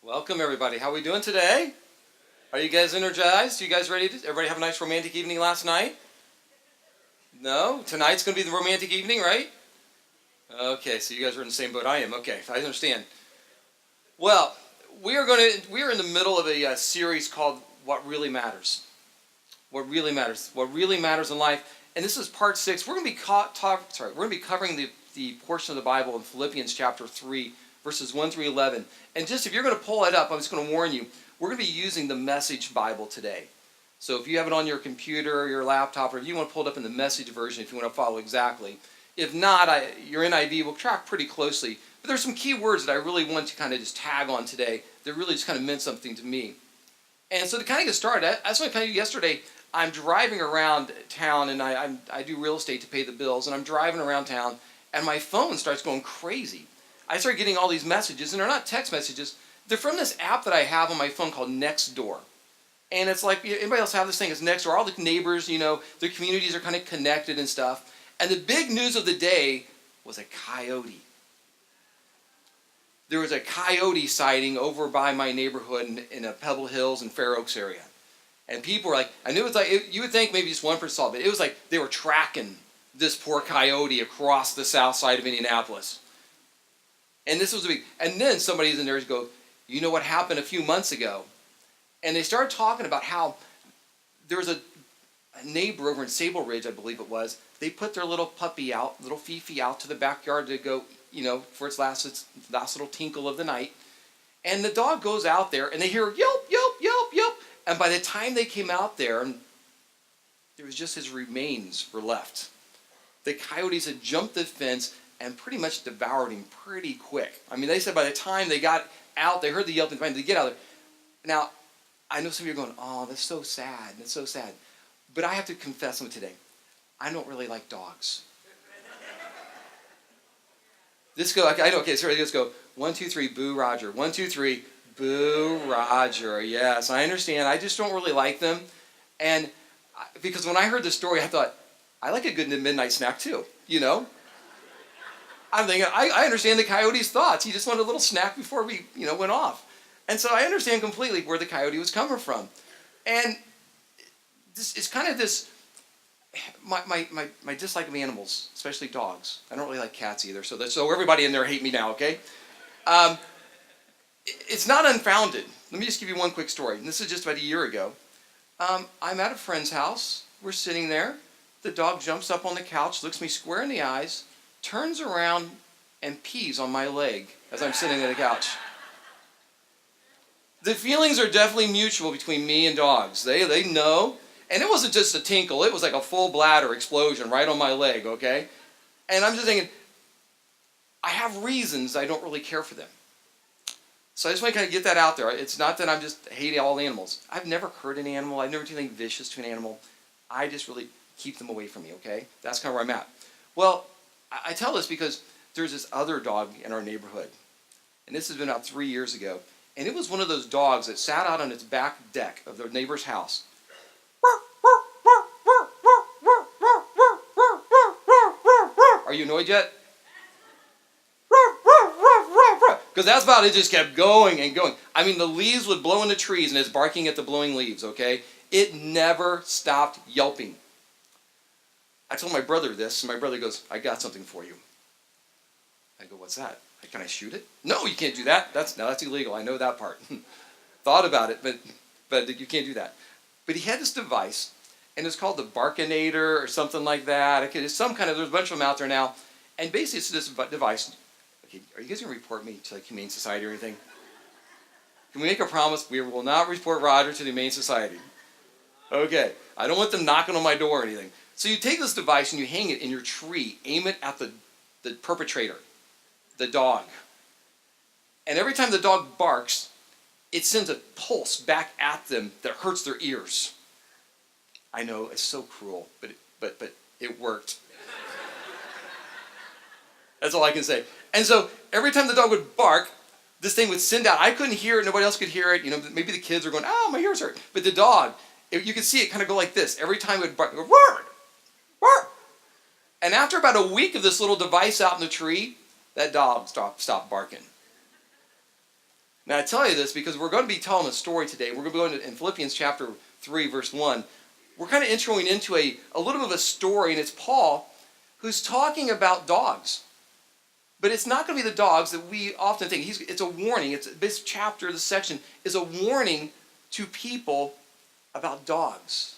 Welcome everybody. How are we doing today? Are you guys energized? You guys ready? Everybody have a nice romantic evening last night? No? Tonight's going to be the romantic evening, right? Okay, so you guys are in the same boat I am. Okay, I understand. Well, we are in the middle of a series called What Really Matters. What really matters. What really matters in life. And this is part 6. We're going to be covering the portion of the Bible in Philippians chapter 3, verses 1 through 11. And just if you're going to pull it up, I'm just going to warn you, we're going to be using the Message Bible today. So if you have it on your computer or your laptop, or if you want to pull it up in the Message version, if you want to follow exactly. If not, your NIV will track pretty closely. But there's some key words that I really want to kind of just tag on today that really just kind of meant something to me. And so to kind of get started, that's what I kind of did yesterday. I'm driving around town, and I do real estate to pay the bills, and I'm driving around town, and my phone starts going crazy. I start getting all these messages, and they're not text messages. They're from this app that I have on my phone called Nextdoor. And it's like, anybody else have this thing? It's Nextdoor. All the neighbors, their communities are kind of connected and stuff. And the big news of the day was a coyote. There was a coyote sighting over by my neighborhood in Pebble Hills and Fair Oaks area. And people were like, I knew it was like, you would think maybe just one person saw it, but it was like they were tracking this poor coyote across the south side of Indianapolis. And this was a big, and then somebody's in there to go, you know what happened a few months ago? And they started talking about how there was a neighbor over in Sable Ridge, I believe it was. They put their little puppy out, little Fifi out to the backyard to go, for its last little tinkle of the night. And the dog goes out there, and they hear yelp, yelp, yelp, yelp. And by the time they came out there, there was just his remains were left. The coyotes had jumped the fence and pretty much devoured him pretty quick. I mean, they said by the time they got out, they heard the yelping, they get out there. Now, I know some of you are going, oh, that's so sad, that's so sad. But I have to confess something today. I don't really like dogs. Let's go, 1, 2, 3, boo, Roger. 1, 2, 3, boo, Roger. Yes, I understand. I just don't really like them. And because when I heard the story, I thought, I like a good midnight snack too, I'm thinking, I understand the coyote's thoughts. He just wanted a little snack before we, went off. And so I understand completely where the coyote was coming from. And it's kind of this, my dislike of animals, especially dogs. I don't really like cats either. So everybody in there hate me now, okay? It's not unfounded. Let me just give you one quick story. And this is just about a year ago. I'm at a friend's house. We're sitting there. The dog jumps up on the couch, looks me square in the eyes, turns around, and pees on my leg as I'm sitting on the couch. The feelings are definitely mutual between me and dogs. They know. And it wasn't just a tinkle. It was like a full bladder explosion right on my leg, okay? And I'm just thinking, I have reasons I don't really care for them. So I just want to kind of get that out there. It's not that I'm just hating all animals. I've never hurt an animal. I've never done anything vicious to an animal. I just really keep them away from me, okay? That's kind of where I'm at. Well, I tell this because there's this other dog in our neighborhood. And this has been about 3 years ago. And it was one of those dogs that sat out on its back deck of their neighbor's house. Are you annoyed yet? Because that's about it. Just kept going and going. I mean, the leaves would blow in the trees, and it's barking at the blowing leaves, okay? It never stopped yelping. I told my brother this, and my brother goes, I got something for you. I go, what's that? Can I shoot it? No, you can't do that. That's illegal. I know that part. Thought about it, but you can't do that. But he had this device, and it's called the Barkinator or something like that. Okay, there's a bunch of them out there now. And basically it's this device. Okay, are you guys going to report me to the Humane Society or anything? Can we make a promise? We will not report Roger to the Humane Society. Okay, I don't want them knocking on my door or anything. So you take this device and you hang it in your tree, aim it at the perpetrator, the dog. And every time the dog barks, it sends a pulse back at them that hurts their ears. I know, it's so cruel, but it worked. That's all I can say. And so every time the dog would bark, this thing would send out. I couldn't hear it. Nobody else could hear it. Maybe the kids were going, oh, my ears hurt. But the dog, you could see it kind of go like this. Every time it would bark, it would, roar, roar. And after about a week of this little device out in the tree, that dog stopped barking. Now I tell you this because we're going to be telling a story today. We're going to be going in Philippians chapter 3, verse 1. We're kind of introing into a little bit of a story, and it's Paul who's talking about dogs. But it's not going to be the dogs that we often think. It's a warning. This chapter, this section, is a warning to people about dogs.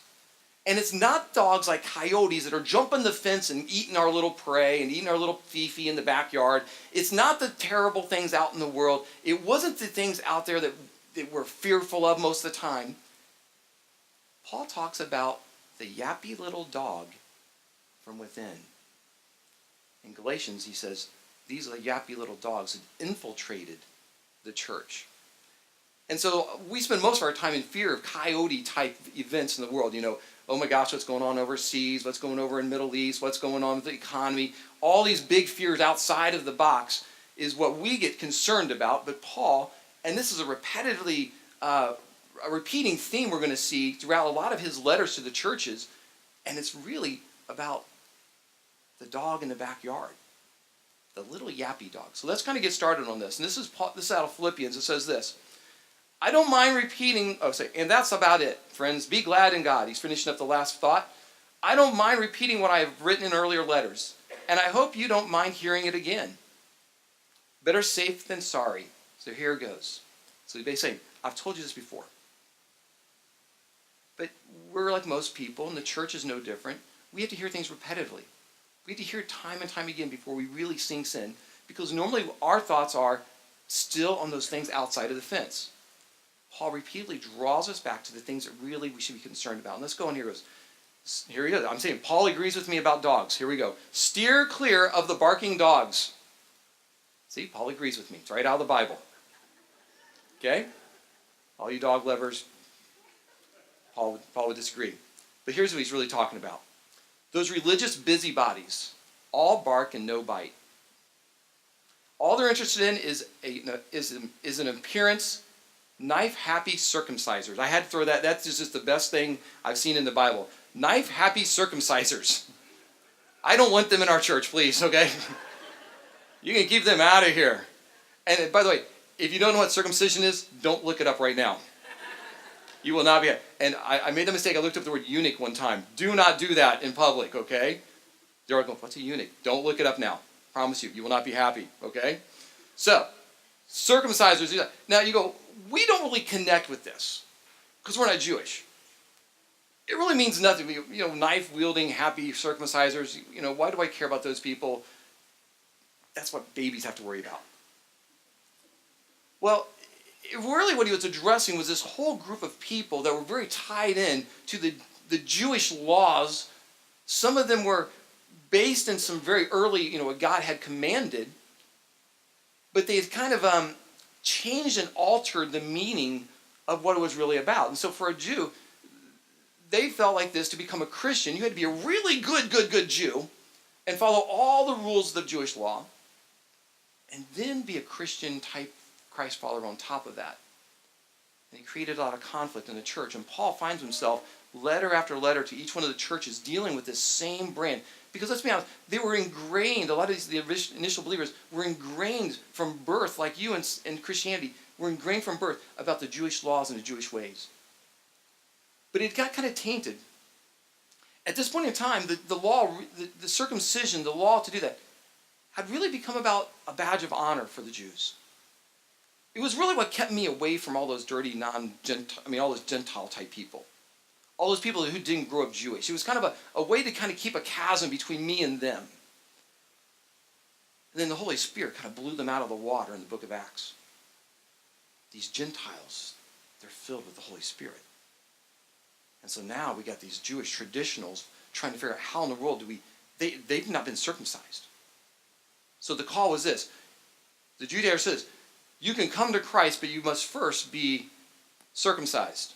And it's not dogs like coyotes that are jumping the fence and eating our little prey and eating our little fifi in the backyard. It's not the terrible things out in the world. It wasn't the things out there that we're fearful of most of the time. Paul talks about the yappy little dog from within. In Galatians, he says, these are the yappy little dogs that infiltrated the church. And so we spend most of our time in fear of coyote-type events in the world. Oh my gosh, what's going on overseas? What's going over in the Middle East? What's going on with the economy? All these big fears outside of the box is what we get concerned about. But Paul, and this is a repeating theme we're going to see throughout a lot of his letters to the churches, and it's really about the dog in the backyard, the little yappy dog. So let's kind of get started on this. And this is out of Philippians. It says this. I don't mind repeating, and that's about it, friends. Be glad in God. He's finishing up the last thought. I don't mind repeating what I have written in earlier letters, and I hope you don't mind hearing it again. Better safe than sorry. So here it goes. So he's basically saying, I've told you this before. But we're like most people, and the church is no different. We have to hear things repetitively. We have to hear it time and time again before we really sinks in, because normally our thoughts are still on those things outside of the fence. Paul repeatedly draws us back to the things that really we should be concerned about. And let's go on here. Here he goes. I'm saying Paul agrees with me about dogs. Here we go. Steer clear of the barking dogs. See, Paul agrees with me. It's right out of the Bible. Okay? All you dog lovers, Paul would disagree. But here's what he's really talking about. Those religious busybodies, all bark and no bite. All they're interested in is an appearance. Knife-happy circumcisers. I had to throw that. That's just the best thing I've seen in the Bible. Knife-happy circumcisers. I don't want them in our church, please, okay? You can keep them out of here. And by the way, if you don't know what circumcision is, don't look it up right now. You will not be. And I made the mistake. I looked up the word eunuch one time. Do not do that in public, okay? They're going, what's a eunuch? Don't look it up now. Promise you. You will not be happy, okay? So, circumcisers do that. Now you go, we don't really connect with this because we're not Jewish. It really means nothing. Knife-wielding, happy circumcisers, why do I care about those people? That's what babies have to worry about. Well, really what he was addressing was this whole group of people that were very tied in to the Jewish laws. Some of them were based in some very early, what God had commanded, but they had kind of changed and altered the meaning of what it was really about. And so for a Jew, they felt like this: to become a Christian, you had to be a really good Jew and follow all the rules of the Jewish law, and then be a Christian type Christ follower on top of that. And he created a lot of conflict in the church. And Paul finds himself letter after letter to each one of the churches dealing with this same brand. Because let's be honest, they were ingrained, a lot of the initial believers were ingrained from birth, like you in Christianity, were ingrained from birth about the Jewish laws and the Jewish ways. But it got kind of tainted. At this point in time, the law, the circumcision, the law to do that, had really become about a badge of honor for the Jews. It was really what kept me away from all those dirty all those Gentile type people. All those people who didn't grow up Jewish. It was kind of a way to kind of keep a chasm between me and them. And then the Holy Spirit kind of blew them out of the water in the book of Acts. These Gentiles, they're filled with the Holy Spirit. And so now we got these Jewish traditionals trying to figure out how in the world they've not been circumcised. So the call was this. The Judaizer says, you can come to Christ, but you must first be circumcised.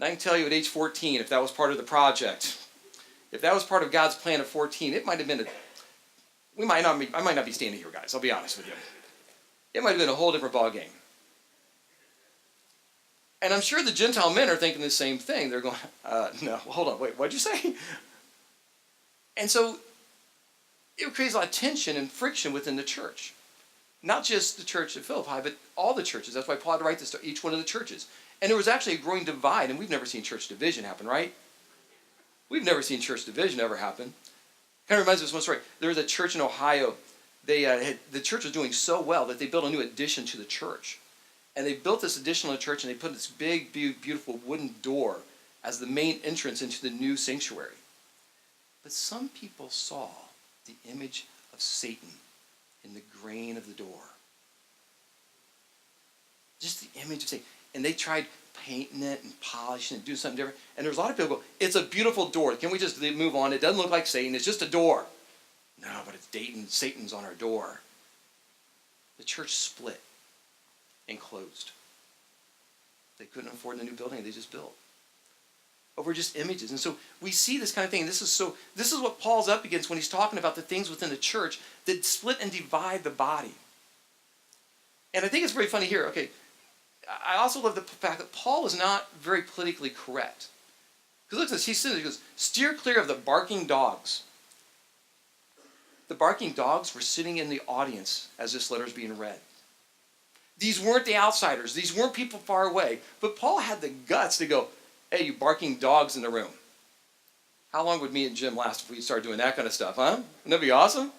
And I can tell you at age 14, if that was part of the project, if that was part of God's plan at 14, it might have been I might not be standing here, guys. I'll be honest with you. It might have been a whole different ballgame. And I'm sure the Gentile men are thinking the same thing. They're going, no, hold on, wait, what'd you say? And so it creates a lot of tension and friction within the church. not just the church at Philippi, but all the churches. That's why Paul had to write this to each one of the churches. And there was actually a growing divide, and we've never seen church division happen, right? We've never seen church division ever happen. Kind of reminds me of one story. There was a church in Ohio. The church was doing so well that they built a new addition to the church. And they built this addition to the church, and they put this big, beautiful wooden door as the main entrance into the new sanctuary. But some people saw the image of Satan in the grain of the door. Just the image of Satan. And they tried painting it and polishing it and doing something different. And there's a lot of people go, it's a beautiful door. Can we just move on? It doesn't look like Satan. It's just a door. No, but it's Satan's on our door. The church split and closed. They couldn't afford the new building they just built. Over just images. And so we see this kind of thing. This is what Paul's up against when he's talking about the things within the church that split and divide the body. And I think it's very funny here. Okay, I also love the fact that Paul is not very politically correct. Because look at this. He says, he goes, steer clear of the barking dogs. The barking dogs were sitting in the audience as this letter is being read. These weren't the outsiders. These weren't people far away. But Paul had the guts to go, hey, you barking dogs in the room. How long would me and Jim last if we started doing that kind of stuff, huh? Wouldn't that be awesome?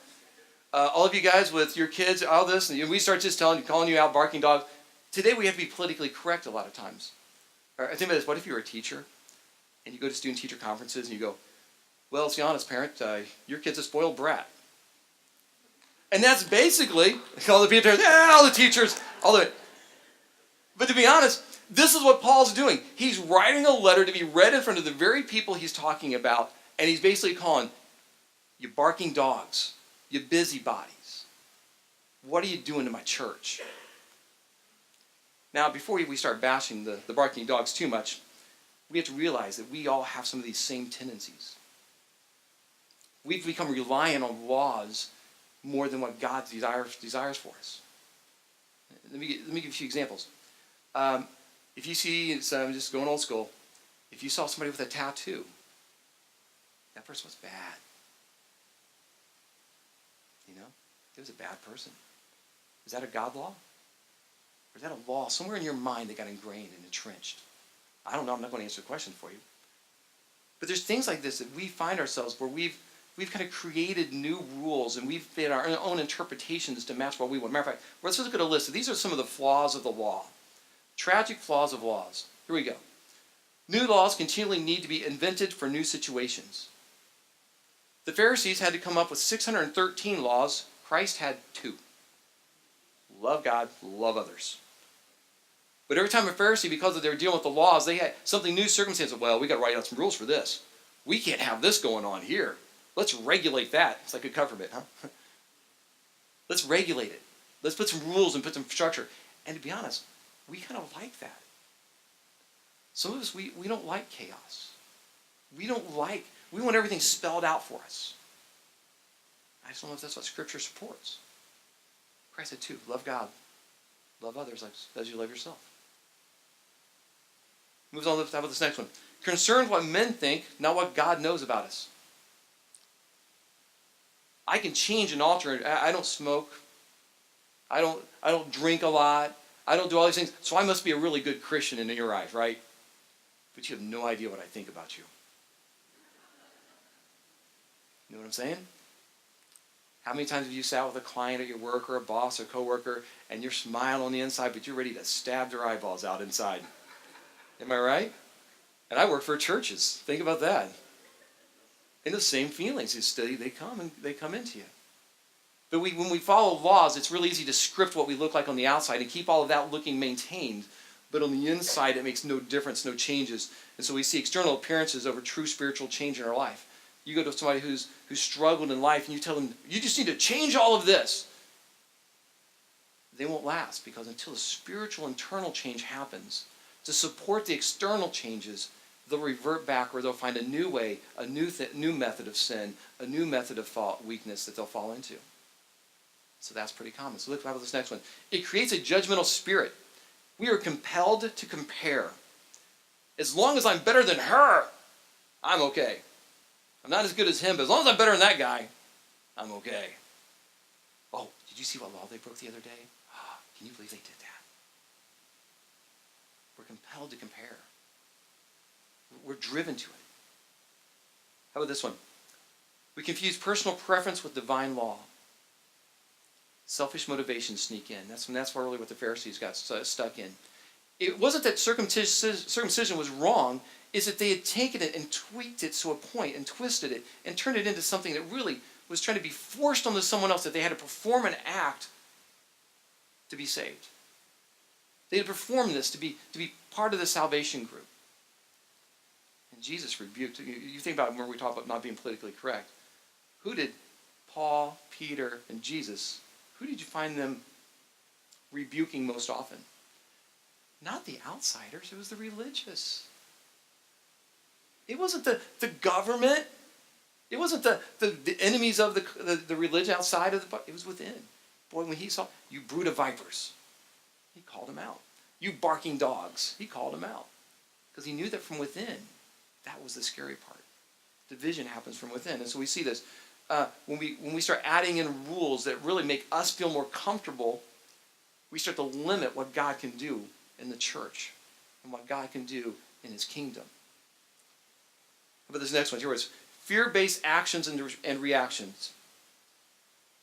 All of you guys with your kids, all this, and we start just calling you out barking dogs. Today we have to be politically correct a lot of times. Or think about this, what if you were a teacher and you go to student-teacher conferences and you go, well, let's be honest, parent, your kid's a spoiled brat. And that's basically, all the people, all the teachers, all of it. But to be honest, this is what Paul's doing. He's writing a letter to be read in front of the very people he's talking about, and he's basically calling, you barking dogs, you busybodies. What are you doing to my church? Now, before we start bashing the barking dogs too much, we have to realize that we all have some of these same tendencies. We've become reliant on laws more than what God desires for us. Let me give you a few examples. If you see, so I'm just going old school, if you saw somebody with a tattoo, that person was bad. You know, it was a bad person. Is that a God law? Or is that a law somewhere in your mind that got ingrained and entrenched? I don't know. I'm not going to answer the question for you. But there's things like this that we find ourselves where we've kind of created new rules and we've made our own interpretations to match what we want. Matter of fact, let's just look at a list. These are some of the flaws of the law. Tragic flaws of laws. Here we go. New laws continually need to be invented for new situations. The Pharisees had to come up with 613 laws. Christ had 2. Love God, love others. But every time a Pharisee, because they were dealing with the laws, they had something new circumstances. Well, we got to write out some rules for this. We can't have this going on here. Let's regulate that. It's like a government, huh? Let's regulate it. Let's put some rules and put some structure. And to be honest, we kind of like that. Some of us, we don't like chaos. We want everything spelled out for us. I just don't know if that's what Scripture supports. Christ said 2, love God, love others as you love yourself. Moves on to this next one. Concerned what men think, not what God knows about us. I can change and alter. I don't smoke. I don't drink a lot. I don't do all these things. So I must be a really good Christian in your eyes, right? But you have no idea what I think about you. You know what I'm saying? How many times have you sat with a client at your work or a boss or coworker and you're smiling on the inside, but you're ready to stab their eyeballs out inside? Am I right? And I work for churches. Think about that. And the same feelings, they come into you. But when we follow laws, it's really easy to script what we look like on the outside and keep all of that looking maintained. But on the inside, it makes no difference, no changes. And so we see external appearances over true spiritual change in our life. You go to somebody who's struggled in life and you tell them, you just need to change all of this. They won't last, because until a spiritual internal change happens to support the external changes, they'll revert back, or they'll find a new way, a new method of sin, a new method of weakness that they'll fall into. So that's pretty common. So look at this next one. It creates a judgmental spirit. We are compelled to compare. As long as I'm better than her, I'm okay. I'm not as good as him, but as long as I'm better than that guy, I'm okay. Oh, Did you see what law they broke the other day? Can you believe they did that? We're compelled to compare. We're driven to it. How about this one? We confuse personal preference with divine law. Selfish motivations sneak in. That's really what the Pharisees got stuck in. It wasn't that circumcision was wrong, it's that they had taken it and tweaked it to a point and twisted it and turned it into something that really was trying to be forced onto someone else, that they had to perform an act to be saved. They had performed this to be part of the salvation group. And Jesus rebuked. You think about it when we talk about not being politically correct. Who did Paul, Peter, and Jesus, who did you find them rebuking most often? Not the outsiders, it was the religious. It wasn't the government. It wasn't the enemies of the religion outside of the, it was within. Boy, when he saw, you brood of vipers, he called them out. You barking dogs, he called them out. Because he knew that from within, that was the scary part. Division happens from within. And so we see this. When we start adding in rules that really make us feel more comfortable, we start to limit what God can do in the church and what God can do in his kingdom. How about this next one? Here it is. Fear-based actions and reactions.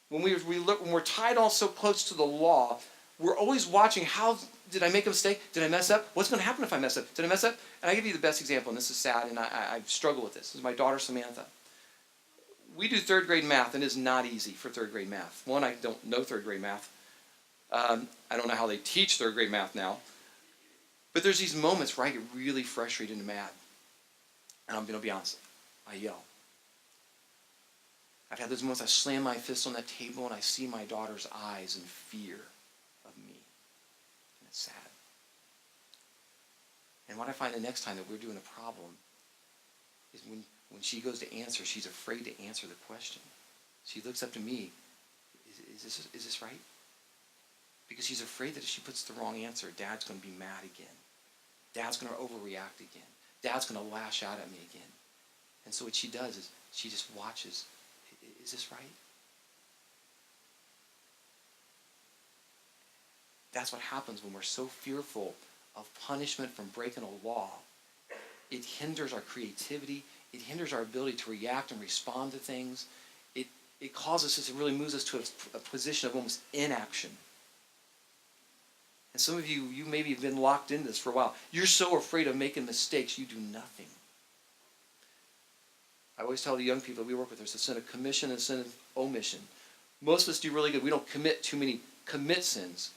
When we're tied all so close to the law, we're always watching, how did I make a mistake? Did I mess up? What's going to happen if I mess up? Did I mess up? And I give you the best example, and this is sad, and I struggle with this. This is my daughter, Samantha. We do third grade math, and it is not easy for third grade math. One, I don't know third grade math. I don't know how they teach third grade math now. But there's these moments where I get really frustrated and mad. And I'm going to be honest, I yell. I've had those moments I slam my fist on that table and I see my daughter's eyes in fear of me. And it's sad. And what I find the next time that we're doing a problem is when she goes to answer, she's afraid to answer the question. She looks up to me, is this right? Because she's afraid that if she puts the wrong answer, Dad's going to be mad again. Dad's going to overreact again. Dad's going to lash out at me again. And so what she does is she just watches. Is this right? That's what happens when we're so fearful of punishment from breaking a law. It hinders our creativity. It hinders our ability to react and respond to things. It causes us, it really moves us to a position of almost inaction. And some of you maybe have been locked into this for a while. You're so afraid of making mistakes, you do nothing. I always tell the young people we work with, there's a sin of commission and a sin of omission. Most of us do really good. We don't commit too many commit sins,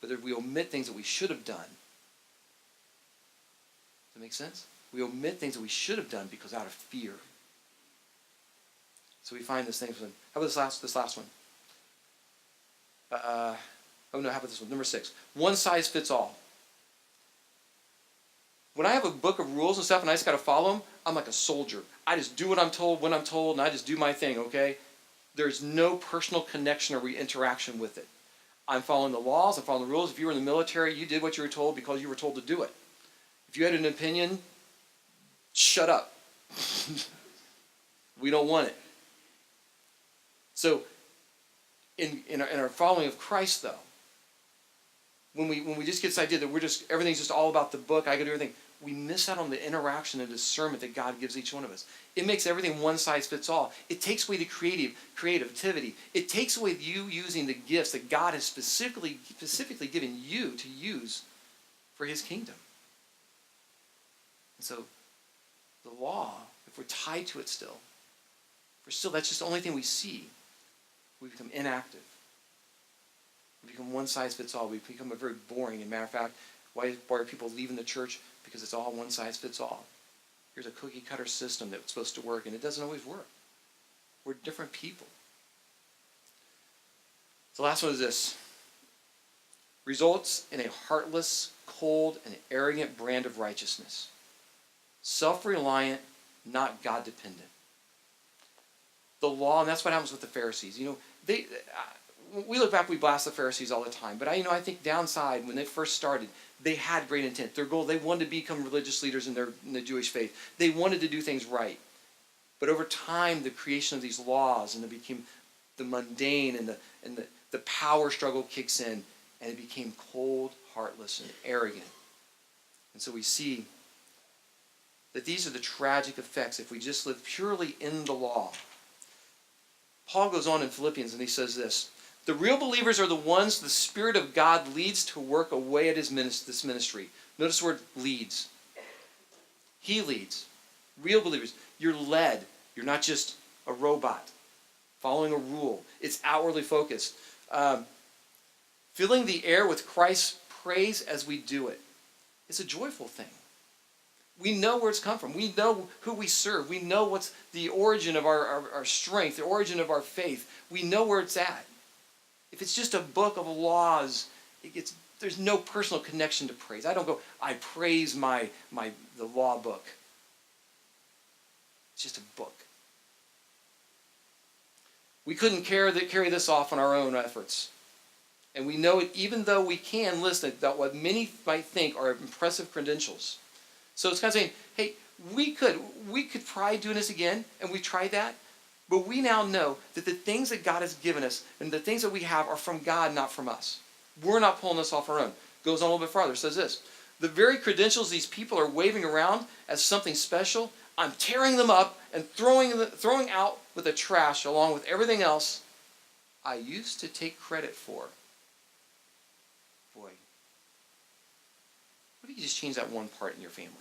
but we omit things that we should have done. Does that make sense? We omit things that we should have done because out of fear. So we find this thing. How about this last one? How about this one? Number 6. One size fits all. When I have a book of rules and stuff and I just got to follow them, I'm like a soldier. I just do what I'm told when I'm told, and I just do my thing, okay? There's no personal connection or interaction with it. I'm following the laws, I'm following the rules. If you were in the military, you did what you were told because you were told to do it. If you had an opinion, shut up. We don't want it. So, in our following of Christ, though, when we just get this idea that everything's just all about the book, I got to do everything, we miss out on the interaction and discernment that God gives each one of us. It makes everything one size fits all. It takes away the creativity. It takes away you using the gifts that God has specifically given you to use for his kingdom. And so the law, if we're tied to it still, that's just the only thing we see, we become inactive. We become one size fits all. We become a very boring. As a matter of fact, why are people leaving the church? Because it's all one size fits all. Here's a cookie cutter system that's supposed to work, and it doesn't always work. We're different people. The last one is this. Results in a heartless, cold, and arrogant brand of righteousness. Self-reliant, not God-dependent. The law, and that's what happens with the Pharisees. We look back, we blast the Pharisees all the time. But I think downside, when they first started, they had great intent. Their goal, they wanted to become religious leaders in the Jewish faith. They wanted to do things right. But over time, the creation of these laws, and it became the mundane and the power struggle kicks in, and it became cold, heartless, and arrogant. And so we see that these are the tragic effects if we just live purely in the law. Paul goes on in Philippians and he says this: the real believers are the ones the Spirit of God leads to work away at this ministry. Notice the word leads. He leads. Real believers. You're led. You're not just a robot following a rule. It's outwardly focused. Filling the air with Christ's praise as we do it. It's a joyful thing. We know where it's come from. We know who we serve. We know what's the origin of our strength, the origin of our faith. We know where it's at. If it's just a book of laws, there's no personal connection to praise. I don't go, I praise the law book. It's just a book. We couldn't carry this off on our own efforts. And we know it even though we can list that what many might think are impressive credentials. So it's kind of saying, hey, we could try doing this again, and we tried that, but we now know that the things that God has given us and the things that we have are from God, not from us. We're not pulling this off our own. Goes on a little bit farther. Says this: the very credentials these people are waving around as something special, I'm tearing them up and throwing out with the trash along with everything else I used to take credit for. Boy, what if you just change that one part in your family?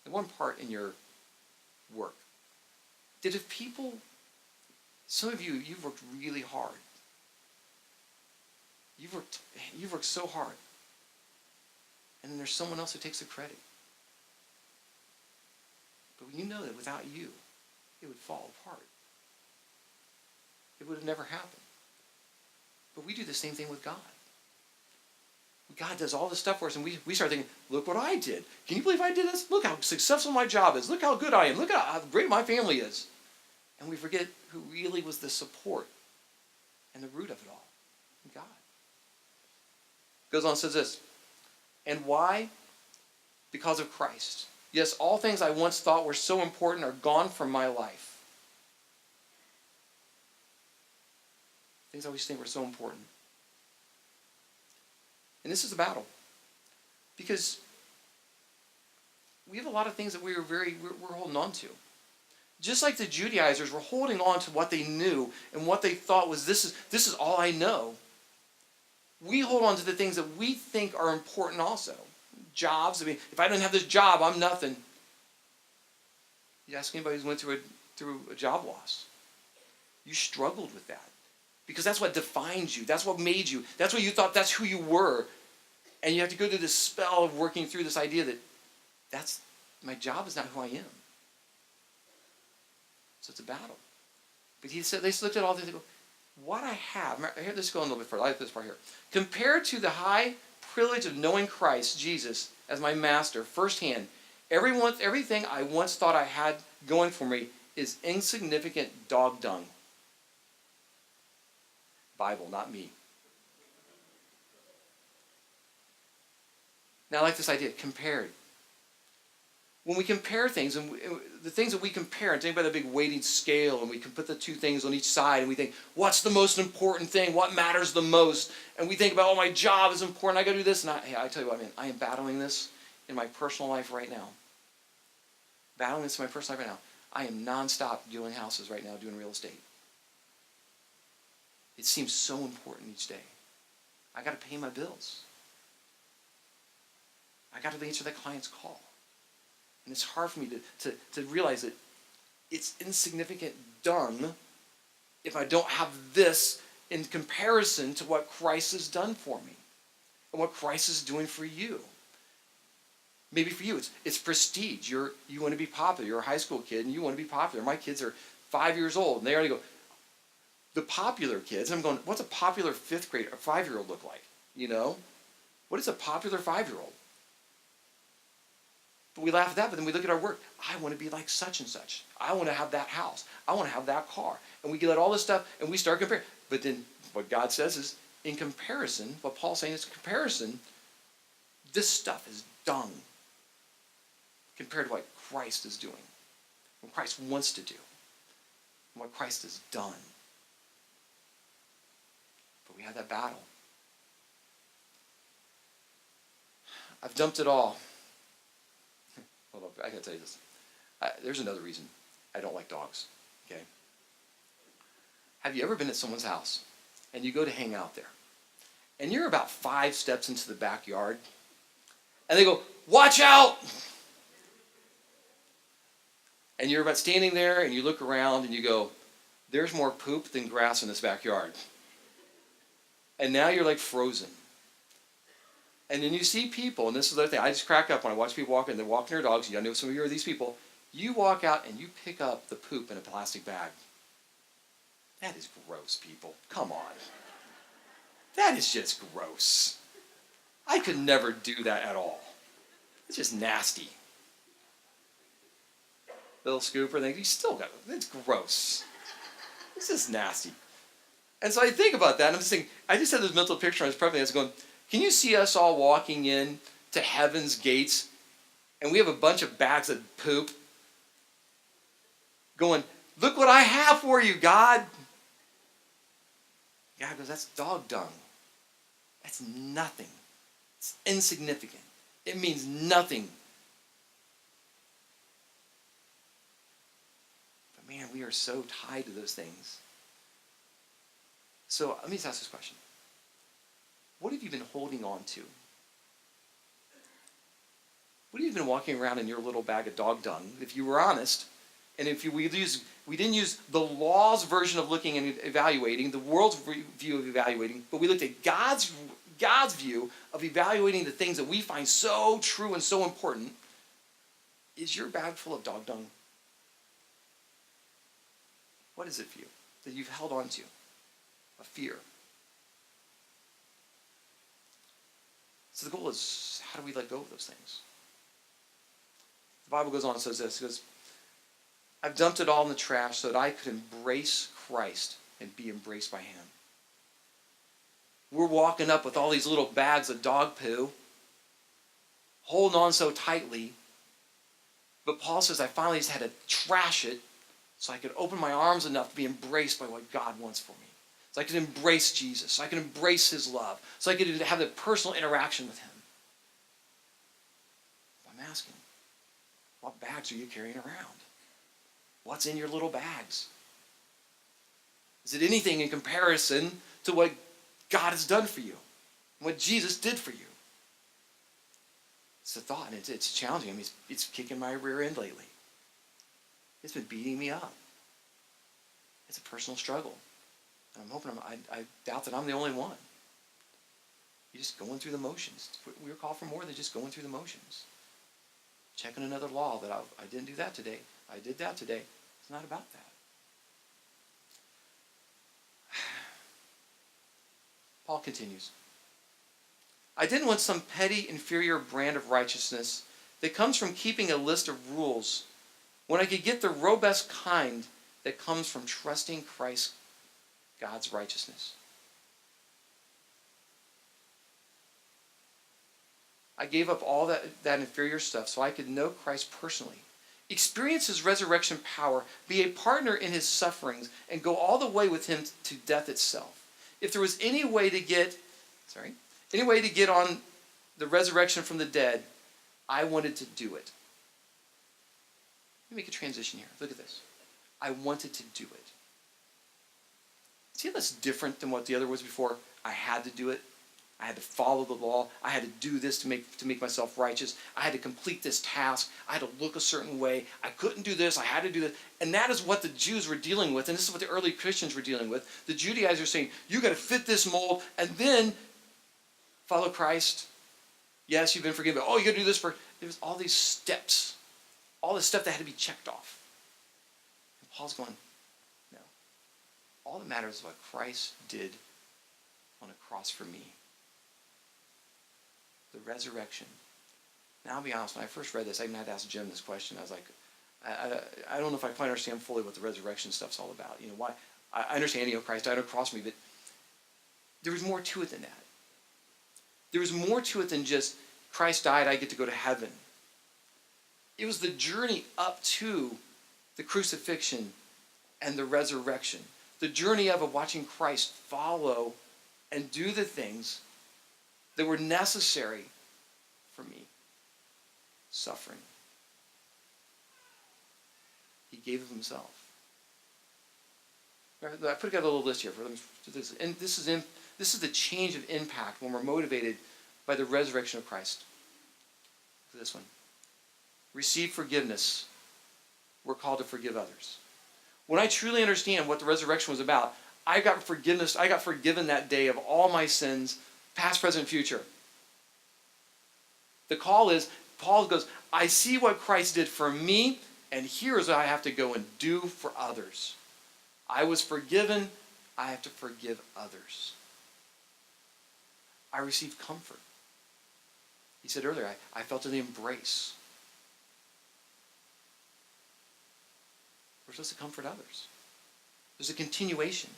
The one part in your work? Some of you've worked really hard. You've worked so hard. And then there's someone else who takes the credit. But you know that without you, it would fall apart. It would have never happened. But we do the same thing with God. God does all this stuff for us, and we start thinking, look what I did. Can you believe I did this? Look how successful my job is. Look how good I am. Look how great my family is. And we forget who really was the support and the root of it all. God. Goes on and says this: and why? Because of Christ. Yes, all things I once thought were so important are gone from my life. Things I always think were so important. And this is a battle. Because we have a lot of things that we're holding on to. Just like the Judaizers were holding on to what they knew and what they thought was, this is all I know. We hold on to the things that we think are important also. Jobs. I mean, if I don't have this job, I'm nothing. You ask anybody who's went through a job loss. You struggled with that. Because that's what defines you. That's what made you. That's what you thought, that's who you were. And you have to go through this spell of working through this idea that my job is not who I am. So it's a battle. But he said, they looked at all this, they go, what I have, here, let's go a little bit further. I like this part here. Compared to the high privilege of knowing Christ, Jesus, as my master, firsthand, everything I once thought I had going for me is insignificant dog dung. Bible, not me. Now I like this idea, compared. When we compare things, and the things that we compare, and think about the big weighting scale, and we can put the two things on each side, and we think, what's the most important thing? What matters the most? And we think about, my job is important. I got to do this. And I tell you what, I am battling this in my personal life right now. Battling this in my personal life right now. I am nonstop doing houses right now, doing real estate. It seems so important each day. I got to pay my bills. I got to answer that client's call. And it's hard for me to realize that it's insignificant dung if I don't have this in comparison to what Christ has done for me and what Christ is doing for you. Maybe for you, it's prestige. You want to be popular. You're a high school kid and you want to be popular. My kids are 5 years old and they already go, the popular kids, I'm going, what's a popular 5th grader, a 5-year-old look like? What is a popular 5-year-old? But we laugh at that, but then we look at our work. I want to be like such and such. I want to have that house. I want to have that car. And we get all this stuff, and we start comparing. But then what God says is, in comparison, what Paul's saying is comparison, this stuff is dung compared to what Christ is doing, what Christ wants to do, and what Christ has done. But we had that battle. I've dumped it all. Hold on, I gotta tell you this. There's another reason I don't like dogs, okay? Have you ever been at someone's house and you go to hang out there and you're about 5 steps into the backyard and they go, "Watch out!" And you're about standing there and you look around and you go, "There's more poop than grass in this backyard." And now you're like frozen. And then you see people, and this is the other thing, I just crack up when I watch people walk in, they're walking their dogs, I know some of you are these people, you walk out and you pick up the poop in a plastic bag. That is gross, people. Come on. That is just gross. I could never do that at all. It's just nasty. Little scooper thing, you still got it. It's gross. It's just nasty. And so I think about that, and I'm just thinking, I just had this mental picture, I was prepping, I was going, can you see us all walking in to heaven's gates, and we have a bunch of bags of poop, going, "Look what I have for you, God." God goes, "That's dog dung. That's nothing. It's insignificant. It means nothing." But man, we are so tied to those things. So let me just ask this question. What have you been holding on to? What have you been walking around in your little bag of dog dung? If you were honest, and if we didn't use the law's version of looking and evaluating, the world's view of evaluating, but we looked at God's view of evaluating the things that we find so true and so important, is your bag full of dog dung? What is it for you that you've held on to? A fear. So the goal is, how do we let go of those things? The Bible goes on and says this. It goes, "I've dumped it all in the trash so that I could embrace Christ and be embraced by him." We're walking up with all these little bags of dog poo, holding on so tightly. But Paul says, I finally just had to trash it so I could open my arms enough to be embraced by what God wants for me. So I could embrace Jesus, so I could embrace his love, so I could have a personal interaction with him. I'm asking, what bags are you carrying around? What's in your little bags? Is it anything in comparison to what God has done for you, and what Jesus did for you? It's a thought, and it's challenging. I mean, it's kicking my rear end lately. It's been beating me up. It's a personal struggle. And I'm hoping, I doubt that I'm the only one. You're just going through the motions. We were called for more than just going through the motions. Checking another law that I didn't do that today. I did that today. It's not about that. Paul continues. "I didn't want some petty, inferior brand of righteousness that comes from keeping a list of rules when I could get the robust kind that comes from trusting Christ, God's righteousness. I gave up all that inferior stuff so I could know Christ personally, experience his resurrection power, be a partner in his sufferings, and go all the way with him to death itself. If there was any way to get on the resurrection from the dead, I wanted to do it." Let me make a transition here. Look at this. I wanted to do it. See how that's different than what the other was before? I had to do it. I had to follow the law. I had to do this to make myself righteous. I had to complete this task. I had to look a certain way. I couldn't do this. I had to do this. And that is what the Jews were dealing with. And this is what the early Christians were dealing with. The Judaizers were saying, you got to fit this mold and then follow Christ. Yes, you've been forgiven. Oh, you got to do this for... There's all these steps. All this stuff that had to be checked off. And Paul's going, no. All that matters is what Christ did on a cross for me. The resurrection. Now, I'll be honest, when I first read this, I even had to ask Jim this question. I was like, I don't know if I quite understand fully what the resurrection stuff's all about. You know, why? I understand, Christ died on the cross for me, but there was more to it than that. There was more to it than just Christ died, I get to go to heaven. It was the journey up to the crucifixion and the resurrection. The journey of watching Christ follow and do the things that were necessary for me. Suffering. He gave of himself. I put together a little list here for them. And this is the change of impact when we're motivated by the resurrection of Christ. This one. Receive forgiveness. We're called to forgive others. When I truly understand what the resurrection was about, I got forgiveness. I got forgiven that day of all my sins, past, present, future. The call is, Paul goes, I see what Christ did for me, and here's what I have to go and do for others. I was forgiven. I have to forgive others. I received comfort. He said earlier, I felt an embrace. We're supposed to comfort others. There's a continuation.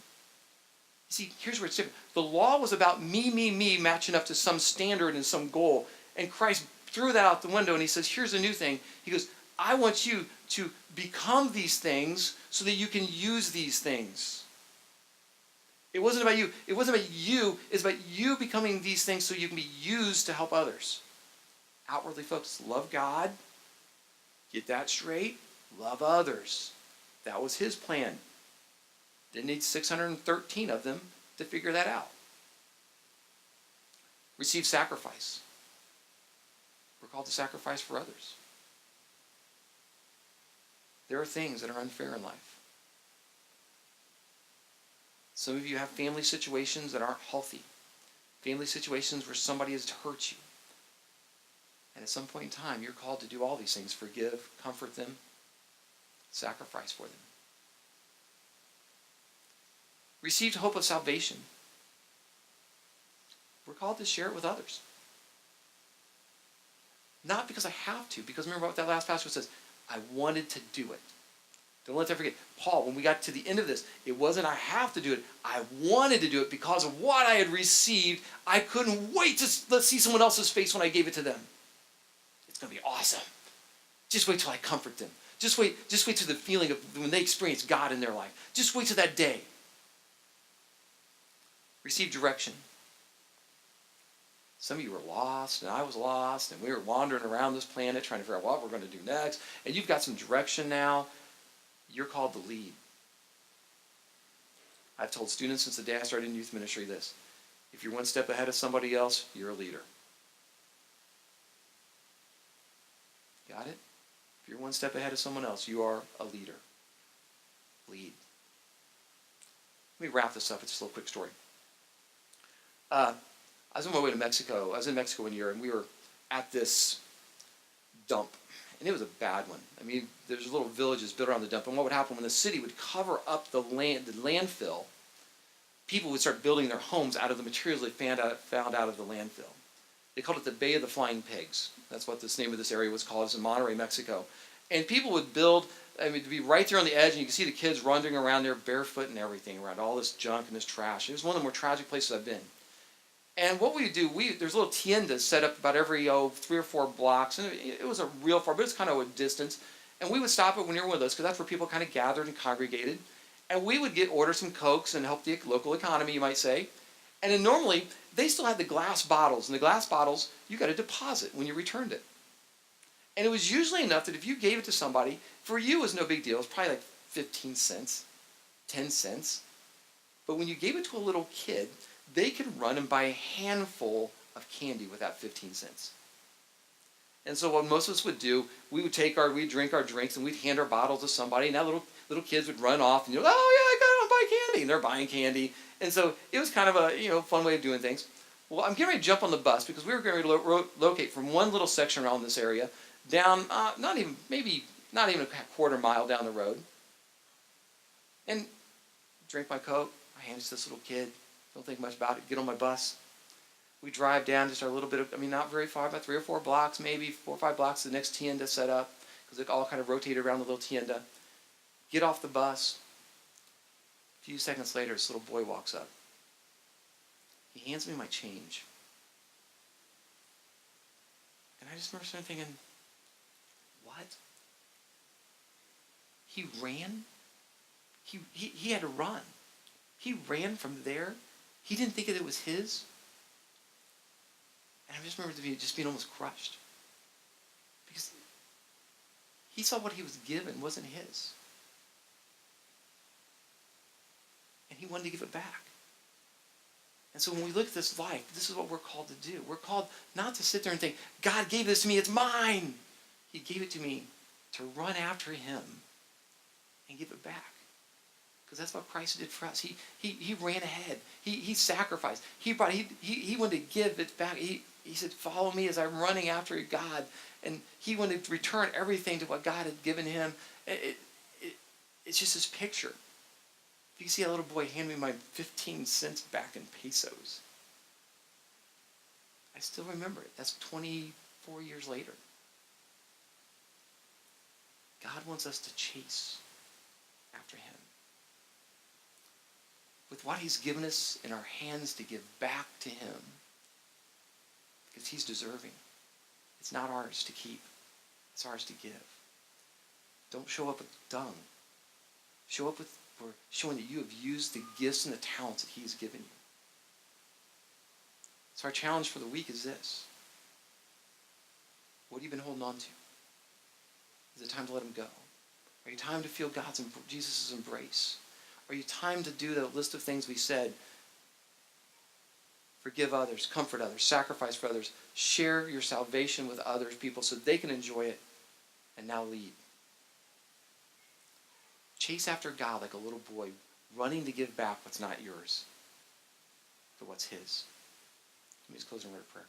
You see, here's where it's different. The law was about me, matching up to some standard and some goal. And Christ threw that out the window and he says, here's a new thing. He goes, I want you to become these things so that you can use these things. It wasn't about you. It wasn't about you. It's about you becoming these things so you can be used to help others. Outwardly focused. Love God. Get that straight. Love others. That was his plan. Didn't need 613 of them to figure that out. Receive sacrifice. We're called to sacrifice for others. There are things that are unfair in life. Some of you have family situations that aren't healthy. Family situations where somebody has hurt you. And at some point in time, you're called to do all these things. Forgive, comfort them, sacrifice for them. Received hope of salvation. We're called to share it with others. Not because I have to, because remember what that last passage says, I wanted to do it. Don't let that forget. Paul, when we got to the end of this, it wasn't I have to do it. I wanted to do it because of what I had received. I couldn't wait to see someone else's face when I gave it to them. It's going to be awesome. Just wait till I comfort them. Just wait till the feeling of when they experience God in their life. Just wait till that day. Receive direction. Some of you were lost, and I was lost, and we were wandering around this planet trying to figure out what we're going to do next. And you've got some direction now. You're called to lead. I've told students since the day I started in youth ministry this. If you're one step ahead of somebody else, you're a leader. Got it? If you're one step ahead of someone else, you are a leader. Lead. Let me wrap this up. It's just a little quick story. I was on my way to Mexico. I was in Mexico one year, and we were at this dump. And it was a bad one. I mean, there's little villages built around the dump. And what would happen when the city would cover up the landfill, people would start building their homes out of the materials they found out of the landfill. They called it the Bay of the Flying Pigs. That's what this name of this area was called. It's in Monterrey, Mexico. And people would build, to be right there on the edge, and you can see the kids wandering around there barefoot and everything, around all this junk and this trash. It was one of the more tragic places I've been. And what we would do, there's little tiendas set up about every 3 or 4 blocks. And it was a real far, but it's kind of a distance. And we would stop it when you were with us, because that's where people kind of gathered and congregated. And we would order some Cokes and help the local economy, you might say. And then normally, they still had the glass bottles. And the glass bottles, you got a deposit when you returned it. And it was usually enough that if you gave it to somebody, for you it was no big deal. It was probably like 15 cents, 10 cents. But when you gave it to a little kid, they could run and buy a handful of candy with that 15 cents. And so what most of us would do, we'd drink our drinks, and we'd hand our bottles to somebody, and that little kids would run off, and you're like, oh yeah, I got to buy candy, and they're buying candy. And so it was kind of a fun way of doing things. Well, I'm getting ready to jump on the bus because we were going to locate from one little section around this area down, not even a quarter mile down the road, and drink my Coke. I hand it to this little kid. Don't think much about it. Get on my bus. We drive down just a little bit of, not very far, about 3 or 4 blocks, maybe 4 or 5 blocks to the next tienda set up, because it all kind of rotated around the little tienda. Get off the bus. A few seconds later, this little boy walks up. He hands me my change. And I just remember thinking, what? He ran? He had to run. He ran from there He didn't think that it was his. And I just remember just being almost crushed. Because he saw what he was given wasn't his. And he wanted to give it back. And so when we look at this life, this is what we're called to do. We're called not to sit there and think, God gave this to me, it's mine. He gave it to me to run after him and give it back. Because that's what Christ did for us. He ran ahead. He sacrificed. He wanted to give it back. He said, follow me as I'm running after God. And he wanted to return everything to what God had given him. It's just this picture. You see a little boy hand me my 15 cents back in pesos. I still remember it. That's 24 years later. God wants us to chase after him. With what he's given us in our hands to give back to him. Because he's deserving. It's not ours to keep. It's ours to give. Don't show up with dung. Show up with showing that you have used the gifts and the talents that he has given you. So our challenge for the week is this. What have you been holding on to? Is it time to let him go? Are you time to feel Jesus' embrace? Are you time to do the list of things we said? Forgive others, comfort others, sacrifice for others, share your salvation with other people so they can enjoy it and now lead. Chase after God like a little boy, running to give back what's not yours, but what's his. Let me just close in a word of prayer.